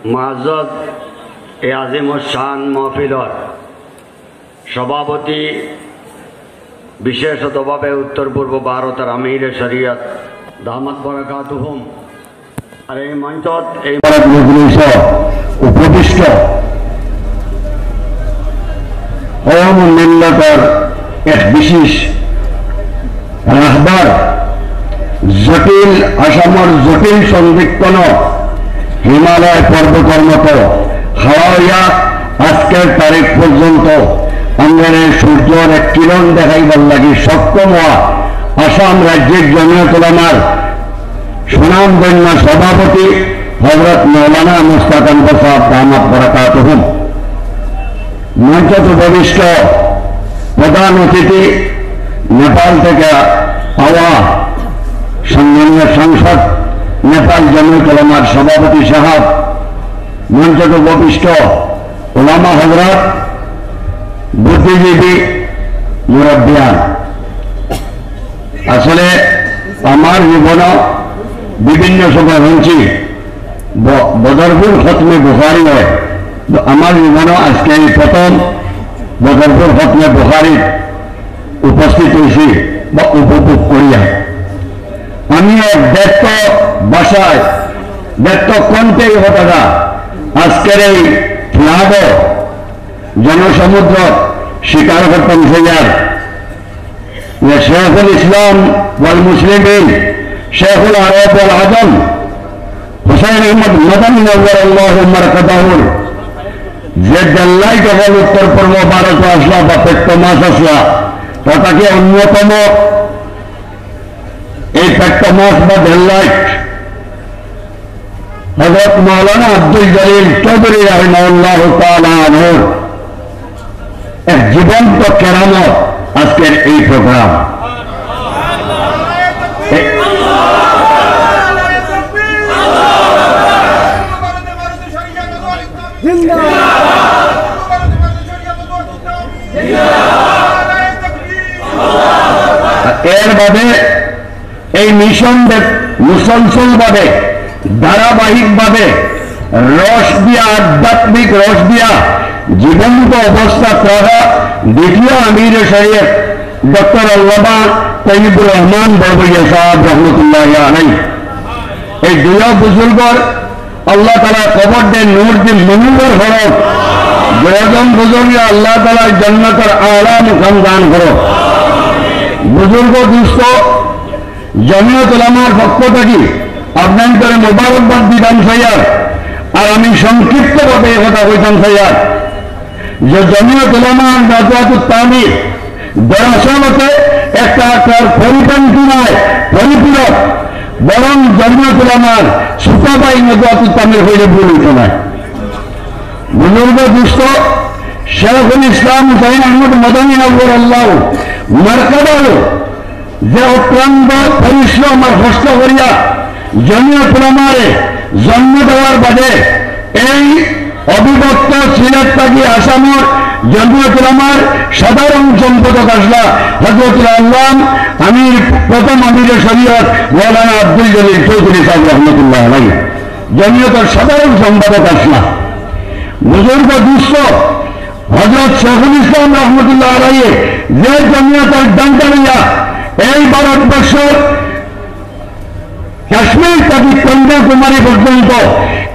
মুআজ্জজ এ আজিমুশ শান মাহফিলর সভাপতি, বিশেষতভাবে উত্তর পূর্ব ভারতের আমির শরিয়ত দামাত বরকাতুহুম, আর এই মঞ্চত এই উপবিষ্ট মিল্লতের এক বিশেষ রাহবার, জটিল আসামর জটিল সন্দিগ্ধন হিমালয় পর্বতের মতো হাওয়া আজকের তারিখ পর্যন্ত আঙ্গনের সূর্যের এক কিরণ দেখাইবার লাগি সক্ষম হওয়া আসাম রাজ্যের জমিয়ত উলামার সুনামধন্য সভাপতি হযরত মৌলানা মুশতাক আহমদ সাহেব দামাত বরকাতুহুম, মঞ্চত উপবিষ্ট প্রধান অতিথি নেপাল থেকে আওয়া সম্মানীয় সাংসদ নেপাল জমিয়ত উলামার সভাপতি সাহেব, মঞ্চত উপবিষ্ট উলামা হযরত, বুদ্ধিজীবী মুরব্বিয়ান। আসলে আমার জীবন বিভিন্ন সময় হয়েছি বদরপুর খতমে বুখারী হয়, আমার জীবন আজকে এই প্রথম বদরপুর খতমে বুখারী উপস্থিত হয়েছি বা উপভোগ করিয়া। আমি এক ব্যক্ত ভাষায় ব্যক্ত কণ্ঠে এই কথাটা আজকের এই প্লাব জনসমুদ্র স্বীকার করতাম সেয়ার যে শেখুল ইসলাম ওয়াল মুসলিমিন শেখুল আরব ওয়াল আজম হুসাইন আহমদ মাদানী নওয়ারাল্লাহু মারকাদাহুর যে দেল্লাই যখন উত্তর পূর্ব ভারত আসলা বা পেট্ট মাস আসলা, তাকে অন্যতম এই পেট্ট মাস বা দেল্লাইট হযরত মাওলানা আব্দুল জলিল চৌধুরী রাহিমাহুল্লাহ তাআলা আনহুর এক জীবন্ত কেরামত আজকের এই প্রোগ্রাম। এর বাদে এই মিশন মুসলসল ভাবে ধারাবাহিক ভাবে রস দিয়া, আধ্যাত্মিক রস দিয়া জীবন্ত অবস্থা করা দ্বিতীয় আমির শরীয়ত ডক্টর আল্লামা তৈয়বুর রহমান বরবরিয়া সাহেব রহমতুল্লাহ আলাইহি, এই দুই বুজুর্গর আল্লাহ তাআলা কবর দে নূর দি মনুর হরক দুজন বুজুর্গ আল্লাহ তাআলা জান্নাতের আলা মুকাম দান করো। বুজুর্গ দুস্থ জমিয়ত উলামার পক্ষ থেকে আপনাদের মোবারকবাদ দিতাম সাইয়ার। আর আমি সংক্ষিপ্তভাবে এই কথা কইতাম সাইয়ার যে জমিয়ত উলামার নাজরাতুত তামির দরাসলতে একটা পরিপন্থী নয়, পরিপূরক, বরং জমিয়ত উলামার সুতাবাই নাজরাতুত তামির হইলে ভুল হইত না। বুজুর্গ দুস্থ শেখুল ইসলাম হুসাইন আহমদ মাদানী নওয়ারাল্লাহু মারকাদাহু যে অত্যন্ত পরিশ্রম আর কষ্ট করিয়া জমিয়ত উলামারে জন্ম দেওয়ার বাদে এই অবিভক্ত সিলেট থাকি আসামের জমিয়ত উলামার সাধারণ সম্পাদক আসলা হযরতুল আল্লাম আমির, প্রথম আমির শরীয়ত মৌলানা আব্দুল জলিল চৌধুরী সাহেব রহমতুল্লাহ আলাইহি, জমিয়তের সাধারণ সম্পাদক আসলা। বুজুর্গ দুস্থ হযরত শেখুল ইসলাম রহমতুল্লাহ আলাইহি যে জমিয়তের ডান্ডা লইয়া এই ভারতবর্ষের কাশ্মীর থেকে কন্যাকুমারী পর্যন্ত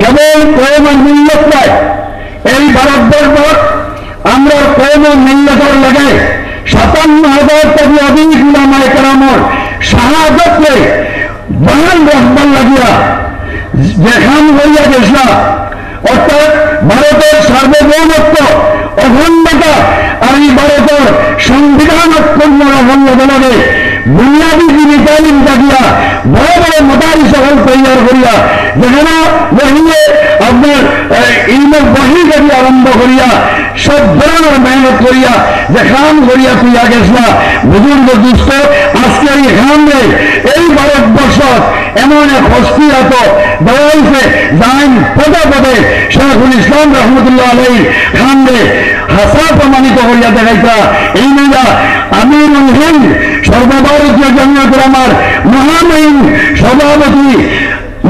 কেবল কওমের মিল্লত নয়, এই ভারতবর্ষ আমরা কওমের মিল্লতের লাগে 57,000 থেকে অধিক উলামায়ে কেরামের শাহাদাতকে বহাল রাখবার লাগিয়া যেখান হইয়া গেছিলা, অর্থাৎ ভারতের সার্বভৌমত্ব, অখণ্ডতা আর এই ভারতের সংবিধান অক্ষুণ্ণ অখণ্ডতাকে বুনিয়াদী যিনি তালিম থাকিয়া বড় বড় মদারিস সকল তৈয়ার করিয়া যেখানে বহিয়ে আপনার ইলমের বহি থেকে আরম্ভ করিয়া সব ধরনের মেহনত করিয়া যেখান করিয়া তুইয়া গেছিলা। বুজুর্গ দুস্থ আজকের এখানে এই ভারতবর্ষ এমন এক হস্তিয়াত দেওয়া হয়েছে যাইন পদে পদে শেখুল ইসলাম রহমতুল্লাহ আলাইহি খান্দে হাসা প্রমাণিত করিয়া দেখাইতা। এই মেয়েরা আমিরুল হিন্দ সর্বভারতীয় জমিয়ত উলামার মহামহিম সভাপতি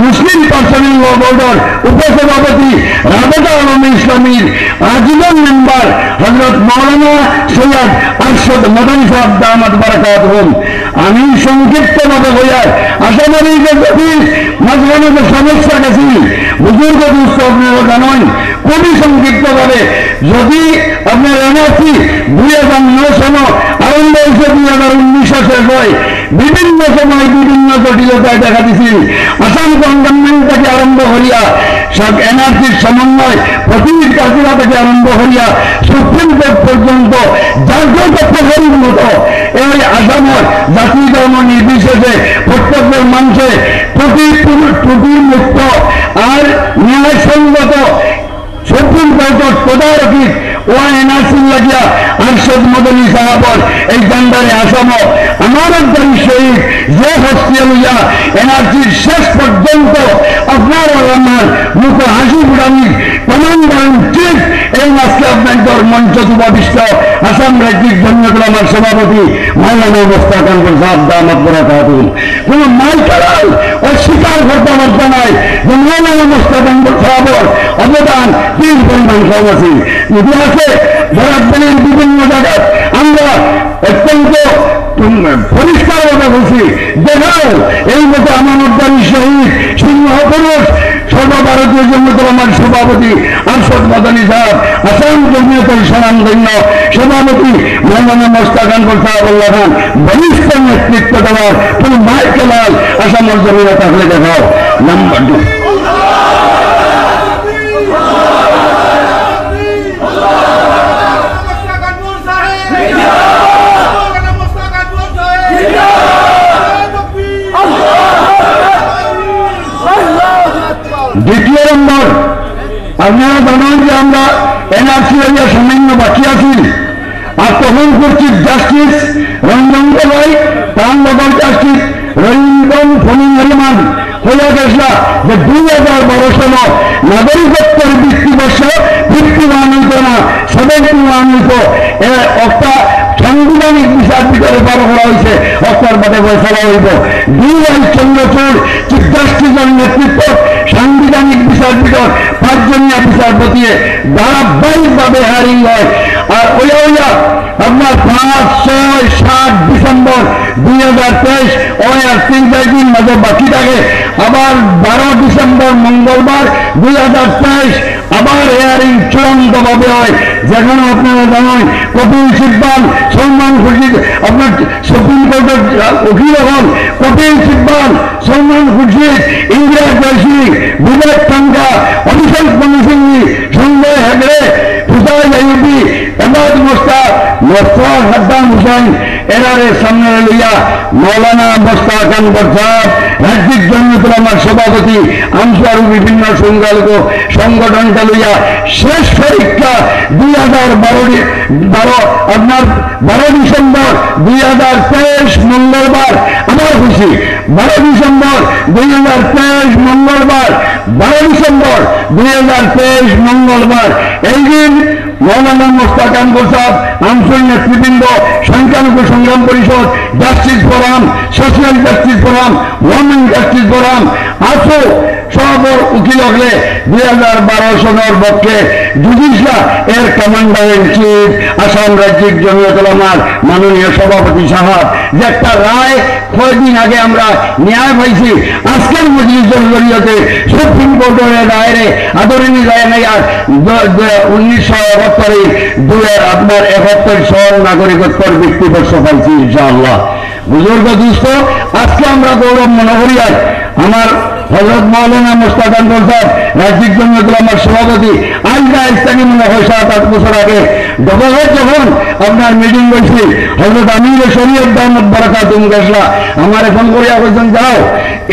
মুসলিম পার্সোনাল ল বোর্ডের উপসভাপতি রাবেতা আলমী ইসলামীর আজীবন মেম্বার হযরত মাওলানা সৈয়দ আরশদ মাদানী সাহেব দামাত বারাকাতুহুম। আমি সংক্ষিপ্তভাবে বলার আশা করি যে যদি মাঝখানে যে সমস্যা গেছি বুজুর্গ দুস্থ আপনারা জানেন, খুবই সংক্ষিপ্তভাবে যদি আপনার এনআরসি 2009 সন আরম্ভ হয়েছে 2019 শেষ হয়, বিভিন্ন সময় বিভিন্ন জটিলতায় দেখা দিছিল। আসাম গভর্নমেন্ট থেকে আরম্ভ করিয়া সব এনআরসির সমন্বয় প্রতিনিধি কার্যরা থেকে আরম্ভ করিয়া সুপ্রিম কোর্ট পর্যন্ত জাতীয় পক্ষের মতো এই আসামের জাতি ধর্ম নির্বিশেষে প্রত্যেকের মানুষে ত্রুটি মুক্ত আর ন্যায়সঙ্গত সুপ্রিম কোর্টের তদারকি ও এনআরসি লাগিয়া আরশদ মাদানী সাহাবর এই জান্ডারে আসাম আমার একজন শহীদ যে হস্তিয়া লইয়া এনআরসির শেষ পর্যন্ত আপনার আমার মুখ হাসি ফুটানি কমান্ডার চিফ এই আজকে আপনাদের মঞ্চ উপবিষ্ট আসাম রাজ্যিক জমিয়তুল উলামার সভাপতি মাওলানা মুস্তাক আনসার সাহেব দামাত বারাকাতুহুম। কোন মাইকেলাল অস্বীকার করতে পারছে নাই যে মাওলানা মুস্তাক আনসার সাহেবের অবদান কি পরিমাণ কম আছে। ইতিহাসে বরাবরের বিভিন্ন জায়গায় আমরা অত্যন্ত পরিষ্কারভাবে বলছি, দেখাও এই মতো আমানতদারী শহীদ সিংহ পুরুষ সর্বভারতীয় জমিয়তুল উলামার সভাপতি আরশদ মাদানী সাহেব, আসাম জমিয়তের স্বনামধন্য সভাপতি মাওলানা মুস্তাক আনসার সাহেবুল্লাহ খান বলিষ্ঠ নেতৃত্ব দেওয়ার কোন মাইকেলাল আসামের জমিয়ত থাকলে দেখাও। নাম্বার 2, দ্বিতীয় নম্বর, আপনারা জানেন যে আমরা এনআরসি এরিয়া সামান্য বাকি আছি আর তখন করছি জাস্টিস রঞ্জন গগৈ তার লগর জাস্টিস রঞ্জন ফণি হরিমান হইয়া গেছিলা যে 2012 সন নাগরিকত্বের ভিত্তিবর্ষ 51 হইত না 71 হইত একটা সাংবিধানিক বিচারপীঠের পার করা হয়েছে, অস্তার বাদে ফয়সালা হইব। DY চন্দ্রচূড় চিফ জাস্টিসের নেতৃত্ব সাংবিধানিক বিচারপীঠের 5 জনীয় বিচারপতি ধারাবাহিকভাবে হারিং হয়। আর ওইয়া আপনার 5, 6, 7 ডিসেম্বর 2023 ওই আর 3-4 দিন মাঝে বাকি থাকে। আবার 12 ডিসেম্বর মঙ্গলবার 2023 আবার হেয়ারিং চূড়ান্তভাবে হয়, যেখানে আপনারা জানেন কপিল সিব্বাল সলমান খুরশিদ আপনার সুপ্রিম কোর্টের উকিল হন, কপিল সিব্বাল সলমান খুরশিদ ইন্দিরা জয়সী বিবেক টাঙ্কা অভিষেক মনু সিংহী সঞ্জয় হেগড়ে ফুসাইল আইয়ুবী এমাদ মুস্তাক মোস্তাক সাদ্দাম হুসাইন এরারে সামনে লইয়া মাওলানা মুস্তাক আনসার সাহেব রাজ্যিক জমিয়তুল উলামার সভাপতি আনসার বিভিন্ন সংগঠনটা লইয়া শেষ পরীক্ষা 12 ডিসেম্বর 2023 মঙ্গলবার আমার খুশি 12 ডিসেম্বর 2023 মঙ্গলবার 12 ডিসেম্বর 2023 মঙ্গলবার এই দিন মাওলানা মুস্তাক আনসার সাহেব আনসার নেতৃবৃন্দ সংখ্যালঘু সংগ্রাম পরিষদ justice forum social justice forum women justice forum আসো সবর উকিল হলে 2012 সনের পক্ষে জুডিশিয়া এর commander in chief Assam রাজ্যিক Jamiatul উলামার মাননীয় সভাপতি সাহেব যে একটা রায় কয়েকদিন আগে আমরা ন্যায় পাইছি, আজকের মজলিসের জরিয়তে সুপ্রিম কোর্টের রায়ের আদরণী রায় নেই। আর 1971 আপনার 71 সন নাগরিকত্বের ভিত্তিবর্ষ পাইছি ইনশাআল্লাহ। বুজুর্গ দুস্থ আজকে আমরা গৌরব মনে করি। আর আমার হযরত মাওলানা মুস্তাক আনসার সাহেব রাজ্যিক জমিয়তুল উলামার সভাপতি আজ থেকে মনে হয় 7-8 বছর আগে ডবলের যখন আপনার মিটিং করছি হযরত আমির শরীয়ত দামাত বারাকাতুহুম গেছলা আমার এখন করিয়া বলছেন যাও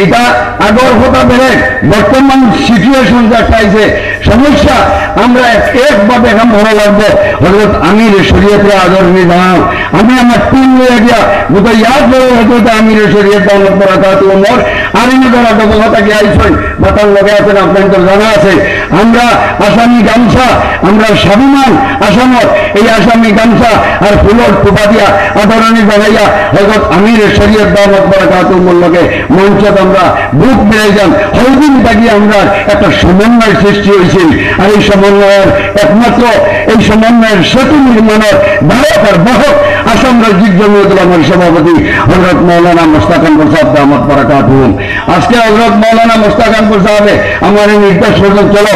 এটা আগর কথা বেড়ে বর্তমান সিচুয়েশন যা চাইছে সমস্যা আমরা একভাবে এখন ভালো লাগবো হজরত আমির শরীয়তের আদর নিজাম আমি আমার টিম লয়ে গিয়া বুঝতে ইয়াদ করে হজরত আমির শরীয়ত দাওয়াত বরাকাত উমর আরিনা দ্বারা কথা কি আইছেন মাতার লগে আছেন আপনার তো জানা আছে আমরা আসামি গামছা আমরা স্বাভিমান আসামত এই আসামি গামছা আর ফুলর টুপা দিয়া আদরণী জানাইয়া হজরত আমির শরীয়ত দাওয়াত বরাকাত উমর লগে মঞ্চত আমরা বুক বেড়ে যান হলদিন তাকিয়ে আমরা একটা সমন্বয় সৃষ্টি হয়েছিল আর এই সমন্বয়ের একমাত্র এই সমন্বয়ের সেতু নির্মাণের ধারক আর বাহক আসাম রাজ্যিক জমিয়তুল উলামার সভাপতি হযরত মাওলানা মুশতাক আনওয়ার সাহেব দামাত বারাকাতুহুম আজকে হযরত মাওলানা মুশতাক আনওয়ার সাহেব আমার নির্দেশ করলেন চলো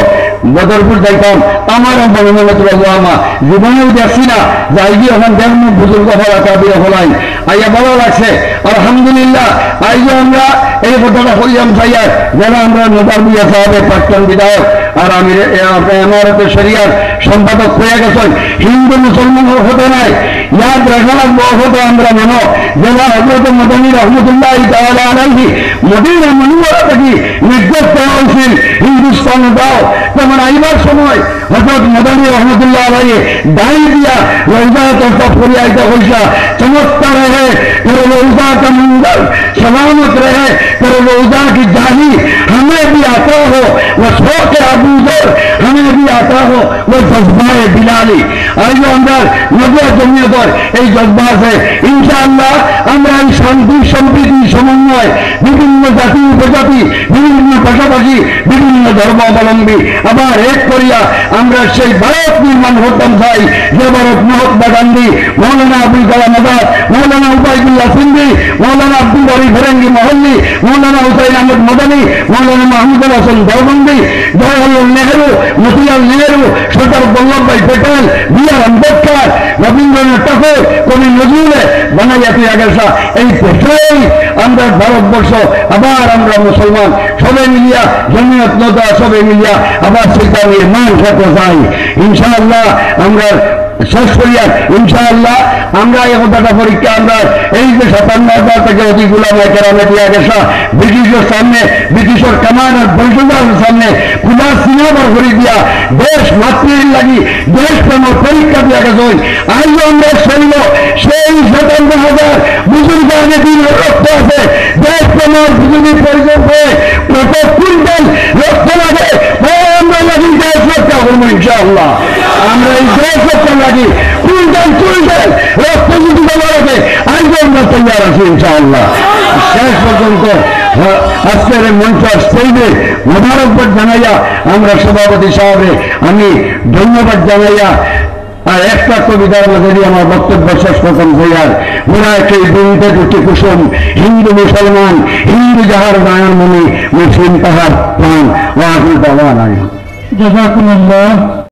বদরপুর যাইতাম আমার মনোনয়নতুল উলামা জীবনেও দেখছি না যাই গিয়ে ওখান দেখুন বুজুর্গ হলা কাবিরা হলাই আইয়া ভালো লাগছে আলহামদুলিল্লাহ আইজে আমরা এই কথাটা হইলাম চাইয়ার যেন আমরা নদার বিয়া সাহেবের প্রাক্তন বিধায়ক আর আমি এমারতের শরিয়ার সম্পাদক হয়ে গেছেন হিন্দু মুসলমান হতে নাই ইয়াদ রাখা লাগবো হতে আমরা মানো জেলা হজরত মদনী রহমতুল্লাহ তাআলা আলাইহি মদিনা মুনওয়ারা থেকে নির্দেশ দেওয়া হয়েছিল হিন্দুস্তান দাও যেমন আইবার সময় হজরত মদনী রহমতুল্লাহ আলাইহি দাই দিয়া রোজা তরফ করিয়া আইতা হইসা চমৎকার রহে तेरे रोजा का मंगल सलामत रहे तेरे रोजा की जाही हमें भी आता हो वो शौक अबू जर हमें भी आता हो वो जज्बाए बिलाली आज अंदर नब्बे जमीन पर এই জজ্বা আছে ইনশাআল্লাহ আমরা এই শান্তি সম্প্রীতি সমন্বয় বিভিন্ন জাতি উপজাতি বিভিন্ন পাশাপাশি বিভিন্ন ধর্মাবলম্বী আবার এক করিয়া আমরা সেই ভারত নির্মাণ করতাম চাই যে ভারত মহাত্মা গান্ধী মৌলানা আবুল কালাম আজাদ মৌলানা উবাইদুল্লাহ সিন্ধি মৌলানা আব্দুল বারী ফিরঙ্গি মহল্লি মৌলানা হুসাইন আহমদ মদনী মৌলানা মাহমুদুল হাসান দেওবন্দি জওহরলাল নেহরু মতিলাল নেহরু সরদার বল্লভভাই প্যাটেল বি আর আম্বেদকর রবীন্দ্রনাথ ঠাকুর কবি নজরুলে বানাইয়া দিয়া গেছে এই পেছনেই আমরা ভারতবর্ষ আবার আমরা মুসলমান সবাই মিলিয়া জমিয়ত নদা সবাই মিলিয়া আবার সেটা নির্মাণ করতে চাই ইনশাআল্লাহ আমরা শেষ করিয়া ইনশাআল্লাহ আমরা এই কথাটা পরীক্ষা আমরা এই যে 57,000 থেকে অধিক উলামায়ে কেরামে দিয়া গেছে ব্রিটিশের সামনে ব্রিটিশের কামান আর বলশার সামনে খুলা সিনেমার ঘুরি দিয়া দেশ মাতৃর লাগি দেশ প্রেমের পরীক্ষা দিয়া গেছে আজ আমরা শৈল সেই 57,000 বুজুর্গ আগে দিন রক্ত আছে দেশ প্রেমের বুজুর্গি পরিচয় হয়ে কত কুইন্টাল রক্ত লাগে আমরা লাগি দেশ রক্ষা করবো ইনশাআল্লাহ আমরা এই দেশ রক্ষা লাগি কুইন্টাল রক্ত যদি বলা রাখে আজ আমরা তৈরি আছি ইনশাআল্লাহ শেষ পর্যন্ত আজকের মঞ্চ স্টেজে মোবারকবাদ জানাইয়া আমরা সভাপতি সাহেবে আমি ধন্যবাদ জানাইয়া আর একটা কবিতার মধ্যে দিয়ে আমার বক্তব্য শেষ করতাম ভাইয়ার ওরা একটি দুইটা দুটি কুসুম হিন্দু মুসলমান হিন্দু যাহার নয়নমণি মুসলিম তাহার প্রাণ ও আগুন পাওয়া নাই জাযাকুমুল্লাহ।